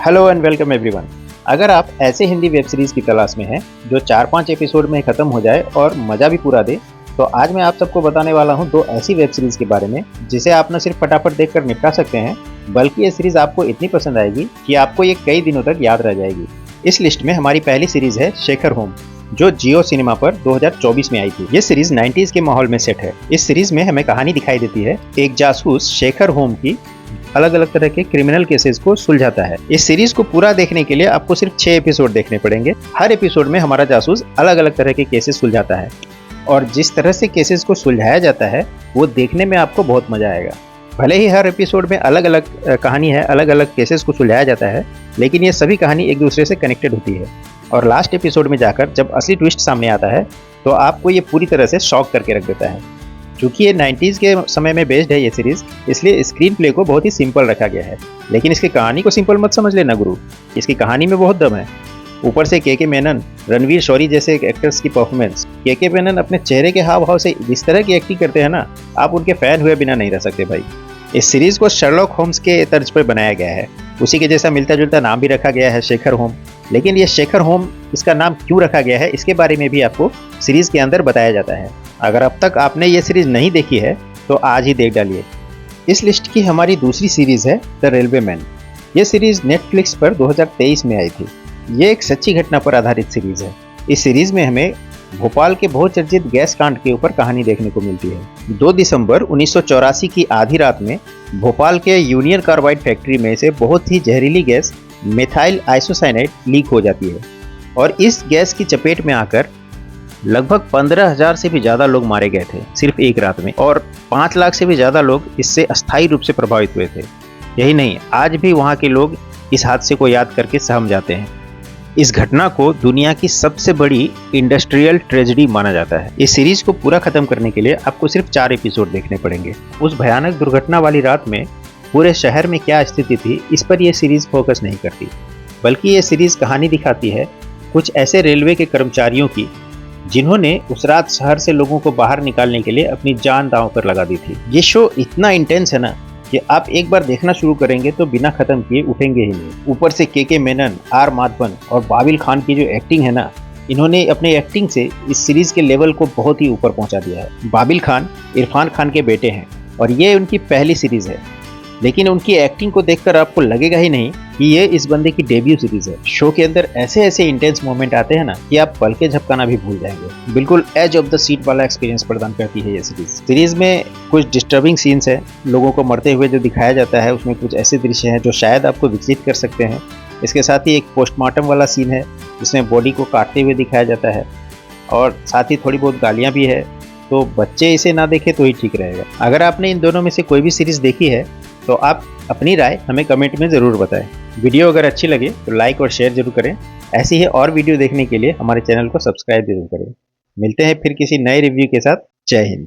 Hello and welcome everyone. अगर आप ऐसे हिंदी वेब सीरीज़ की तलाश में हैं जो 4-5 एपिसोड में ख़त्म हो जाए और मज़ा भी पूरा दे, तो आज मैं आप सबको बताने वाला हूं दो ऐसी वेब सीरीज़ के बारे में जिसे आप न सिर्फ फटाफट देखकर निपटा सकते हैं, बल्कि ये सीरीज़ आपको इतनी पसंद आएगी कि आपको ये कई दिनों तक याद रह जाएगी। इस लिस्ट में हमारी पहली सीरीज़ है शेखर होम, जो जियो सिनेमा पर 2024 में आई थी। ये सीरीज 90s के माहौल में सेट है। इस सीरीज में हमें कहानी दिखाई देती है एक जासूस शेखर होम की अलग अलग तरह के क्रिमिनल केसेस को सुलझाता है। इस सीरीज को पूरा देखने के लिए आपको सिर्फ 6 एपिसोड देखने पड़ेंगे। हर एपिसोड में हमारा जासूस अलग अलग तरह के केसेस सुलझाता है और जिस तरह से केसेस को सुलझाया जाता है वो देखने में आपको बहुत मजा आएगा। भले ही हर एपिसोड में अलग अलग कहानी है, अलग अलग केसेस को सुलझाया जाता है, लेकिन ये सभी कहानी एक दूसरे से कनेक्टेड होती है और लास्ट एपिसोड में जाकर जब असली ट्विस्ट सामने आता है तो आपको ये पूरी तरह से शॉक करके रख देता है। क्योंकि ये 90s के समय में बेस्ड है ये सीरीज, इसलिए स्क्रीन प्ले को बहुत ही सिंपल रखा गया है। लेकिन इसकी कहानी को सिंपल मत समझ लेना गुरु, इसकी कहानी में बहुत दम है। ऊपर से के मेनन, रणवीर शौरी जैसे एक्टर्स की परफॉर्मेंस, के मेनन अपने चेहरे के हाव भाव से जिस तरह की एक्टिंग करते हैं ना, आप उनके फैन हुए बिना नहीं रह सकते भाई। इस सीरीज को शर्लॉक होम्स के तर्ज पर बनाया गया है। उसी के जैसा मिलता जुलता नाम भी रखा गया है, शेखर होम। लेकिन ये शेखर होम इसका नाम क्यों रखा गया है, इसके बारे में भी आपको सीरीज के अंदर बताया जाता है। अगर अब तक आपने ये सीरीज नहीं देखी है तो आज ही देख डालिए। इस लिस्ट की हमारी दूसरी सीरीज है द रेलवे मैन। ये सीरीज नेटफ्लिक्स पर 2023 में आई थी। ये एक सच्ची घटना पर आधारित सीरीज है। इस सीरीज में हमें भोपाल के बहुचर्चित गैस कांड के ऊपर कहानी देखने को मिलती है। 2 दिसंबर 1984 की आधी रात में भोपाल के यूनियन कार्बाइड फैक्ट्री में से बहुत ही जहरीली गैस मेथाइल आइसोसाइनेट लीक हो जाती है और इस गैस की चपेट में आकर लगभग 15,000 से भी ज़्यादा लोग मारे गए थे सिर्फ एक रात में, और 5 लाख से भी ज़्यादा लोग इससे अस्थायी रूप से प्रभावित हुए थे। यही नहीं, आज भी वहाँ के लोग इस हादसे को याद करके सहम जाते हैं। इस घटना को दुनिया की सबसे बड़ी इंडस्ट्रियल ट्रेजेडी माना जाता है। इस सीरीज को पूरा खत्म करने के लिए आपको सिर्फ 4 एपिसोड देखने पड़ेंगे। उस भयानक दुर्घटना वाली रात में पूरे शहर में क्या स्थिति थी, इस पर यह सीरीज फोकस नहीं करती, बल्कि ये सीरीज कहानी दिखाती है कुछ ऐसे रेलवे के कर्मचारियों की जिन्होंने उस रात शहर से लोगों को बाहर निकालने के लिए अपनी जान दांव पर लगा दी थी। ये शो इतना इंटेंस है ना कि आप एक बार देखना शुरू करेंगे तो बिना खत्म किए उठेंगे ही नहीं। ऊपर से के मेनन, आर माधवन और बाबिल खान की जो एक्टिंग है ना, इन्होंने अपने एक्टिंग से इस सीरीज के लेवल को बहुत ही ऊपर पहुंचा दिया है। बाबिल खान इरफान खान के बेटे हैं और ये उनकी पहली सीरीज है, लेकिन उनकी एक्टिंग को देखकर आपको लगेगा ही नहीं कि ये इस बंदे की डेब्यू सीरीज है। शो के अंदर ऐसे ऐसे इंटेंस मोमेंट आते हैं ना कि आप पल के झपकाना भी भूल जाएंगे। बिल्कुल एज ऑफ द सीट वाला एक्सपीरियंस प्रदान करती है ये सीरीज। सीरीज में कुछ डिस्टर्बिंग सीन्स है, लोगों को मरते हुए जो दिखाया जाता है उसमें कुछ ऐसे दृश्य हैं जो शायद आपको विचलित कर सकते हैं। इसके साथ ही एक पोस्टमार्टम वाला सीन है जिसमें बॉडी को काटते हुए दिखाया जाता है और साथ ही थोड़ी बहुत गालियाँ भी है, तो बच्चे इसे ना देखें तो ही ठीक रहेगा। अगर आपने इन दोनों में से कोई भी सीरीज देखी है तो आप अपनी राय हमें कमेंट में ज़रूर बताएं। वीडियो अगर अच्छी लगे तो लाइक और शेयर जरूर करें। ऐसी ही और वीडियो देखने के लिए हमारे चैनल को सब्सक्राइब जरूर करें। मिलते हैं फिर किसी नए रिव्यू के साथ। जय हिंद।